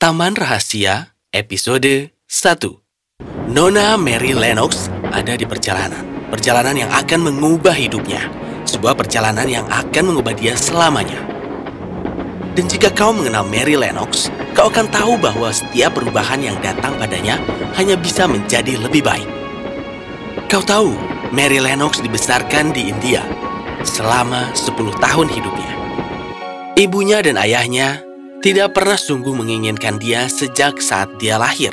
Taman Rahasia, episode 1. Nona Mary Lennox ada di perjalanan. Perjalanan yang akan mengubah hidupnya. Sebuah perjalanan yang akan mengubah dia selamanya. Dan jika kau mengenal Mary Lennox, kau akan tahu bahwa setiap perubahan yang datang padanya hanya bisa menjadi lebih baik. Kau tahu, Mary Lennox dibesarkan di India selama 10 tahun hidupnya. Ibunya dan ayahnya tidak pernah sungguh menginginkan dia sejak saat dia lahir.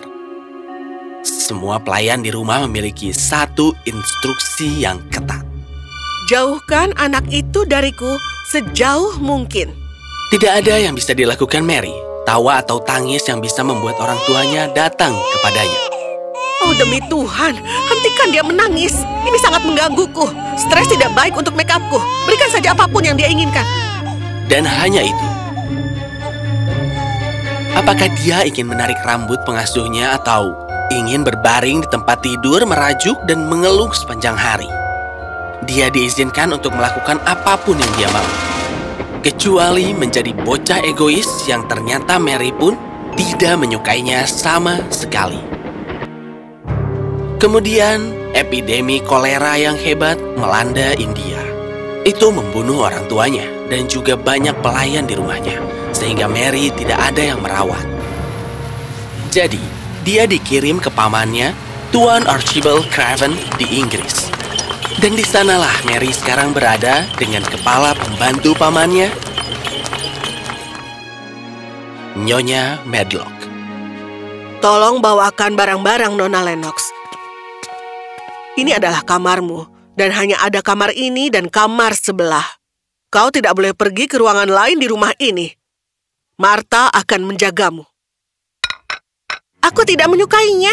Semua pelayan di rumah memiliki satu instruksi yang ketat. Jauhkan anak itu dariku sejauh mungkin. Tidak ada yang bisa dilakukan Mary, tawa atau tangis yang bisa membuat orang tuanya datang kepadanya. Oh demi Tuhan, hentikan dia menangis. Ini sangat menggangguku. Stres tidak baik untuk makeupku. Berikan saja apapun yang dia inginkan. Dan hanya itu. Apakah dia ingin menarik rambut pengasuhnya atau ingin berbaring di tempat tidur merajuk dan mengeluh sepanjang hari? Dia diizinkan untuk melakukan apapun yang dia mau. Kecuali menjadi bocah egois yang ternyata Mary pun tidak menyukainya sama sekali. Kemudian, epidemi kolera yang hebat melanda India. Itu membunuh orang tuanya dan juga banyak pelayan di rumahnya, sehingga Mary tidak ada yang merawat. Jadi, dia dikirim ke pamannya, Tuan Archibald Craven di Inggris. Dan di sanalah Mary sekarang berada dengan kepala pembantu pamannya, Nyonya Medlock. Tolong bawakan barang-barang Nona Lennox. Ini adalah kamarmu, dan hanya ada kamar ini dan kamar sebelah. Kau tidak boleh pergi ke ruangan lain di rumah ini. Martha akan menjagamu. Aku tidak menyukainya.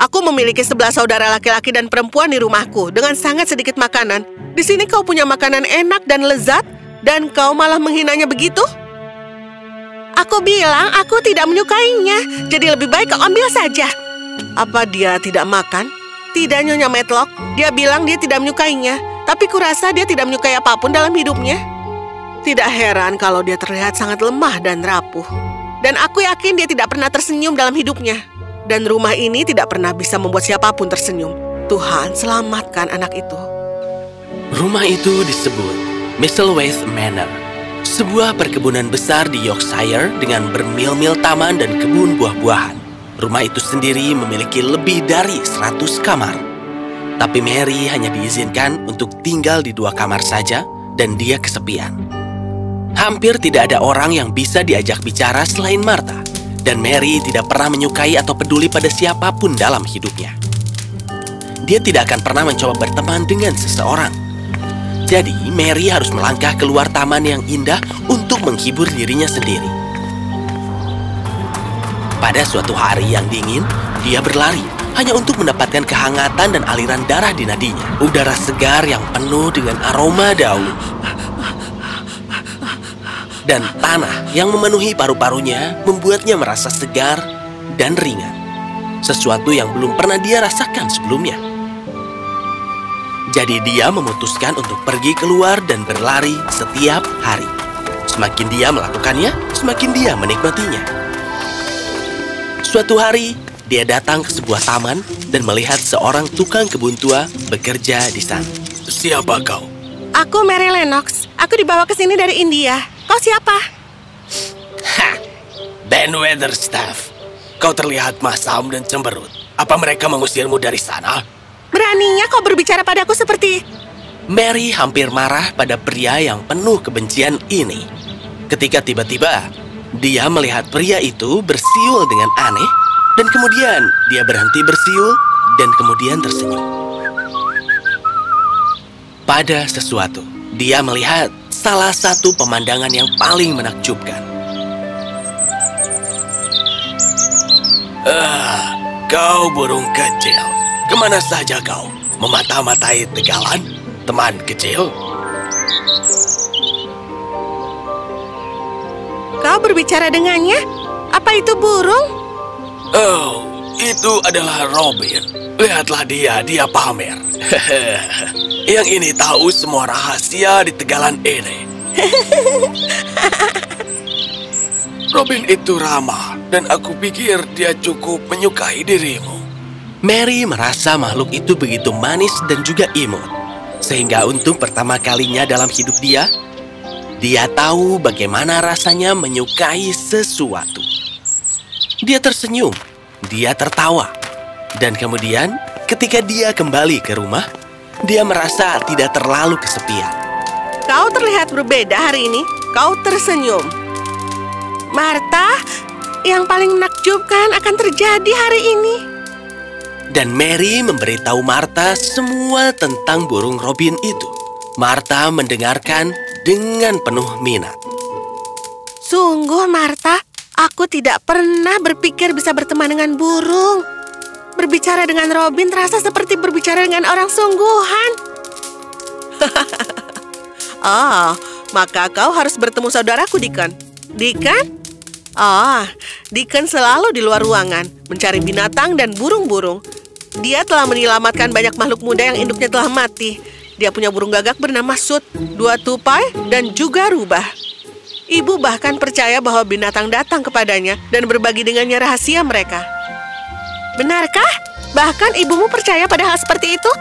Aku memiliki 11 saudara laki-laki dan perempuan di rumahku dengan sangat sedikit makanan. Di sini kau punya makanan enak dan lezat, dan kau malah menghinanya begitu? Aku bilang aku tidak menyukainya, jadi lebih baik kau ambil saja. Apa dia tidak makan? Tidak, Nyonya Medlock. Dia bilang dia tidak menyukainya, tapi kurasa dia tidak menyukai apapun dalam hidupnya. Tidak heran kalau dia terlihat sangat lemah dan rapuh. Dan aku yakin dia tidak pernah tersenyum dalam hidupnya. Dan rumah ini tidak pernah bisa membuat siapapun tersenyum. Tuhan, selamatkan anak itu. Rumah itu disebut Misselthwaite Manor, sebuah perkebunan besar di Yorkshire dengan bermil-mil taman dan kebun buah-buahan. Rumah itu sendiri memiliki lebih dari 100 kamar. Tapi Mary hanya diizinkan untuk tinggal di 2 kamar saja dan dia kesepian. Hampir tidak ada orang yang bisa diajak bicara selain Martha. Dan Mary tidak pernah menyukai atau peduli pada siapapun dalam hidupnya. Dia tidak akan pernah mencoba berteman dengan seseorang. Jadi, Mary harus melangkah keluar taman yang indah untuk menghibur dirinya sendiri. Pada suatu hari yang dingin, dia berlari hanya untuk mendapatkan kehangatan dan aliran darah di nadinya. Udara segar yang penuh dengan aroma daun dan tanah yang memenuhi paru-parunya membuatnya merasa segar dan ringan. Sesuatu yang belum pernah dia rasakan sebelumnya. Jadi dia memutuskan untuk pergi keluar dan berlari setiap hari. Semakin dia melakukannya, semakin dia menikmatinya. Suatu hari, dia datang ke sebuah taman dan melihat seorang tukang kebun tua bekerja di sana. Siapa kau? Aku Mary Lennox. Aku dibawa ke sini dari India. Kau siapa? Ben Weatherstaff. Kau terlihat masam dan cemberut. Apa mereka mengusirmu dari sana? Beraninya kau berbicara padaku seperti... Mary hampir marah pada pria yang penuh kebencian ini. Ketika tiba-tiba, dia melihat pria itu bersiul dengan aneh, dan kemudian dia berhenti bersiul, dan kemudian tersenyum. Pada sesuatu, dia melihat salah satu pemandangan yang paling menakjubkan. Kau burung kecil. Kemana saja kau? Memata-matai tegalan, teman kecil? Kau berbicara dengannya? Apa itu burung? Oh, itu adalah Robin. Lihatlah dia pamer. Yang ini tahu semua rahasia di tegalan ini. Robin itu ramah, dan aku pikir dia cukup menyukai dirimu. Mary merasa makhluk itu begitu manis dan juga imut. Sehingga untuk pertama kalinya dalam hidup dia tahu bagaimana rasanya menyukai sesuatu. Dia tersenyum, dia tertawa. Dan kemudian ketika dia kembali ke rumah, dia merasa tidak terlalu kesepian. Kau terlihat berbeda hari ini. Kau tersenyum. Martha, yang paling menakjubkan akan terjadi hari ini. Dan Mary memberitahu Martha semua tentang burung Robin itu. Martha mendengarkan dengan penuh minat. Sungguh, Martha, aku tidak pernah berpikir bisa berteman dengan burung. Berbicara dengan Robin terasa seperti berbicara dengan orang sungguhan. Oh, maka kau harus bertemu saudaraku, Deacon. Deacon? Oh, Deacon selalu di luar ruangan, mencari binatang dan burung-burung. Dia telah menyelamatkan banyak makhluk muda yang induknya telah mati. Dia punya burung gagak bernama Sut, 2 tupai, dan juga rubah. Ibu bahkan percaya bahwa binatang datang kepadanya dan berbagi dengannya rahasia mereka. Benarkah? Bahkan ibumu percaya pada hal seperti itu?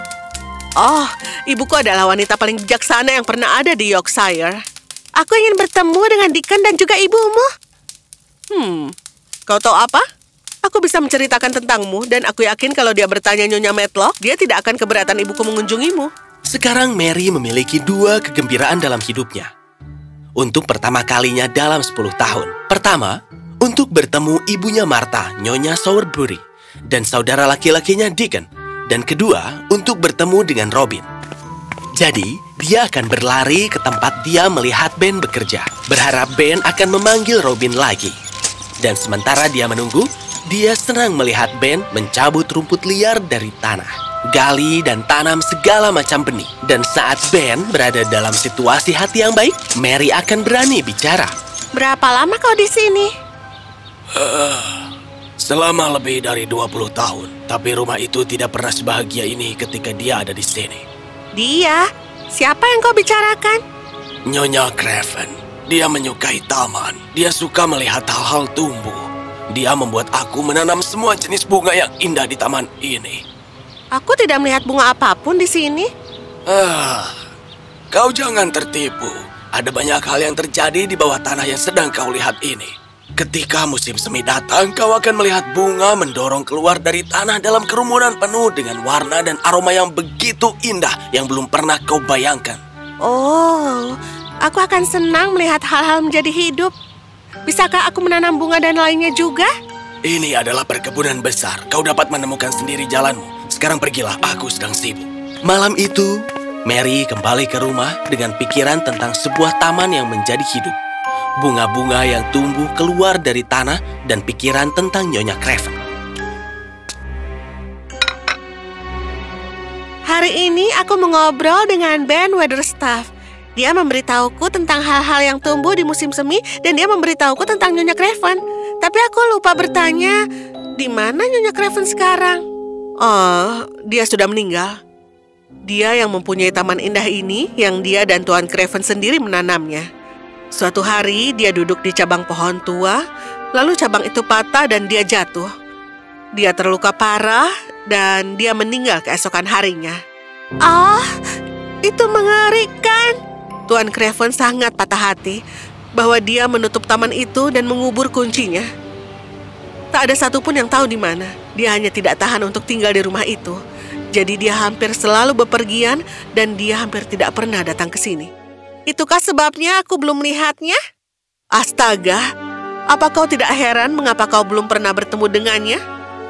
Oh, ibuku adalah wanita paling bijaksana yang pernah ada di Yorkshire. Aku ingin bertemu dengan Deacon dan juga ibumu. Kau tahu apa? Aku bisa menceritakan tentangmu, dan aku yakin kalau dia bertanya Nyonya Matlock, dia tidak akan keberatan ibuku mengunjungimu. Sekarang Mary memiliki 2 kegembiraan dalam hidupnya. Untuk pertama kalinya dalam 10 tahun. Pertama, untuk bertemu ibunya Martha, Nyonya Sowerbury, dan saudara laki-lakinya Deacon. Dan kedua, untuk bertemu dengan Robin. Jadi, dia akan berlari ke tempat dia melihat Ben bekerja, berharap Ben akan memanggil Robin lagi. Dan sementara dia menunggu, dia senang melihat Ben mencabut rumput liar dari tanah, gali dan tanam segala macam benih. Dan saat Ben berada dalam situasi hati yang baik, Mary akan berani bicara. Berapa lama kau di sini? Selama lebih dari 20 tahun, tapi rumah itu tidak pernah sebahagia ini ketika dia ada di sini. Dia? Siapa yang kau bicarakan? Nyonya Craven. Dia menyukai taman. Dia suka melihat hal-hal tumbuh. Dia membuat aku menanam semua jenis bunga yang indah di taman ini. Aku tidak melihat bunga apapun di sini. Kau jangan tertipu. Ada banyak hal yang terjadi di bawah tanah yang sedang kau lihat ini. Ketika musim semi datang, kau akan melihat bunga mendorong keluar dari tanah dalam kerumunan penuh dengan warna dan aroma yang begitu indah yang belum pernah kau bayangkan. Oh, aku akan senang melihat hal-hal menjadi hidup. Bisakah aku menanam bunga dan lainnya juga? Ini adalah perkebunan besar. Kau dapat menemukan sendiri jalanmu. Sekarang pergilah, aku sedang sibuk. Malam itu, Mary kembali ke rumah dengan pikiran tentang sebuah taman yang menjadi hidup. Bunga-bunga yang tumbuh keluar dari tanah dan pikiran tentang Nyonya Craven. Hari ini aku mengobrol dengan Ben Weatherstaff. Dia memberitahuku tentang hal-hal yang tumbuh di musim semi dan dia memberitahuku tentang Nyonya Craven. Tapi aku lupa bertanya, di mana Nyonya Craven sekarang? Oh, dia sudah meninggal. Dia yang mempunyai taman indah ini yang dia dan Tuan Craven sendiri menanamnya. Suatu hari dia duduk di cabang pohon tua, lalu cabang itu patah dan dia jatuh. Dia terluka parah dan dia meninggal keesokan harinya. Ah, itu mengerikan. Tuan Craven sangat patah hati bahwa dia menutup taman itu dan mengubur kuncinya. Tak ada satupun yang tahu di mana. Dia hanya tidak tahan untuk tinggal di rumah itu. Jadi dia hampir selalu bepergian dan dia hampir tidak pernah datang ke sini. Itukah sebabnya aku belum melihatnya? Astaga, apa kau tidak heran mengapa kau belum pernah bertemu dengannya?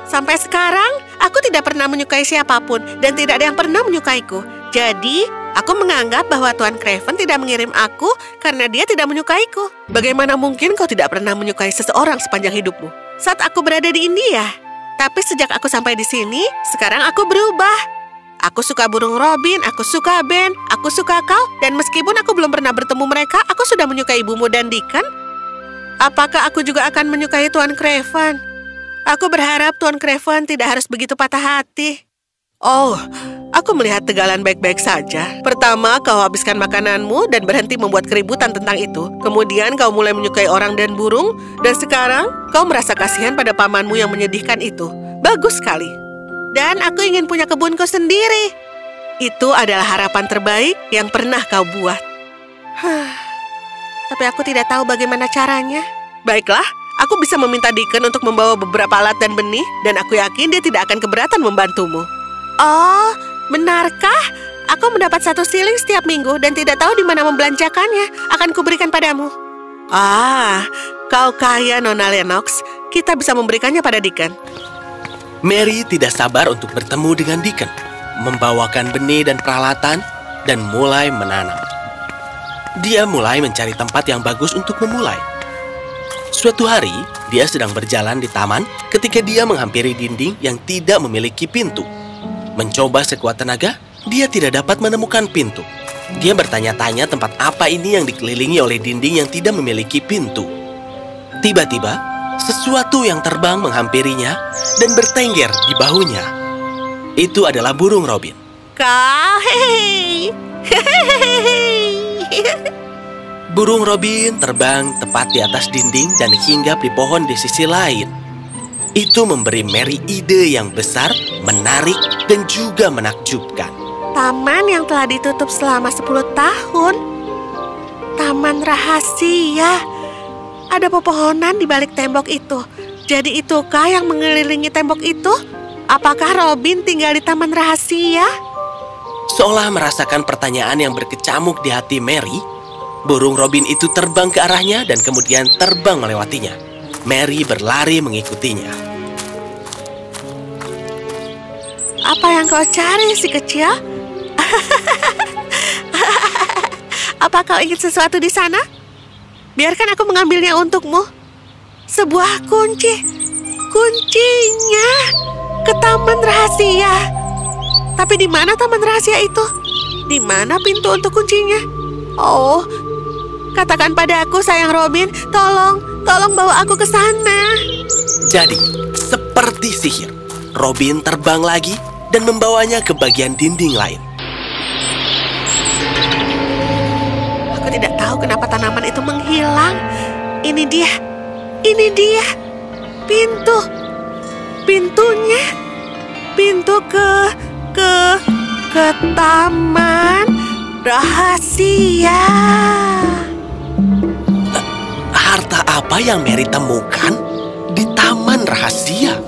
Sampai sekarang, aku tidak pernah menyukai siapapun dan tidak ada yang pernah menyukaiku. Jadi, aku menganggap bahwa Tuan Craven tidak mengirim aku karena dia tidak menyukaiku. Bagaimana mungkin kau tidak pernah menyukai seseorang sepanjang hidupmu? Saat aku berada di India. Tapi sejak aku sampai di sini, sekarang aku berubah. Aku suka burung Robin, aku suka Ben, aku suka kau, dan meskipun aku belum pernah bertemu mereka, aku sudah menyukai ibumu dan Deacon. Apakah aku juga akan menyukai Tuan Craven? Aku berharap Tuan Craven tidak harus begitu patah hati. Oh, Aku melihat Tegalan baik-baik saja. Pertama, kau habiskan makananmu dan berhenti membuat keributan tentang itu. Kemudian kau mulai menyukai orang dan burung, dan sekarang kau merasa kasihan pada pamanmu yang menyedihkan itu. Bagus sekali. Dan aku ingin punya kebunku sendiri. Itu adalah harapan terbaik yang pernah kau buat. Tapi aku tidak tahu bagaimana caranya. Baiklah, aku bisa meminta Deacon untuk membawa beberapa alat dan benih, dan aku yakin dia tidak akan keberatan membantumu. Oh, benarkah? Aku mendapat 1 siling setiap minggu dan tidak tahu di mana membelanjakannya. Akan kuberikan padamu. Kau kaya, Nona Lennox. Kita bisa memberikannya pada Deacon. Mary tidak sabar untuk bertemu dengan Deacon, membawakan benih dan peralatan, dan mulai menanam. Dia mulai mencari tempat yang bagus untuk memulai. Suatu hari, dia sedang berjalan di taman ketika dia menghampiri dinding yang tidak memiliki pintu. Mencoba sekuat tenaga, dia tidak dapat menemukan pintu. Dia bertanya-tanya tempat apa ini yang dikelilingi oleh dinding yang tidak memiliki pintu. Tiba-tiba, sesuatu yang terbang menghampirinya dan bertengger di bahunya. Itu adalah burung Robin. Burung Robin terbang tepat di atas dinding dan hinggap di pohon di sisi lain. Itu memberi Mary ide yang besar, menarik, dan juga menakjubkan. Taman yang telah ditutup selama 10 tahun. Taman rahasia. Ada pepohonan di balik tembok itu. Jadi itukah yang mengelilingi tembok itu? Apakah Robin tinggal di taman rahasia? Seolah merasakan pertanyaan yang berkecamuk di hati Mary, burung Robin itu terbang ke arahnya dan kemudian terbang melewatinya. Mary berlari mengikutinya. Apa yang kau cari, si kecil? Apa kau ingin sesuatu di sana? Biarkan aku mengambilnya untukmu. Sebuah kunci. Kuncinya ke taman rahasia. Tapi di mana taman rahasia itu? Di mana pintu untuk kuncinya? Oh, katakan padaku, sayang Robin, tolong bawa aku ke sana. Jadi, seperti sihir, Robin terbang lagi dan membawanya ke bagian dinding lain. Aku tidak tahu kenapa tanaman itu menghilang. Ini dia, pintunya, pintu ke taman rahasia. Harta apa yang Mary temukan di taman rahasia?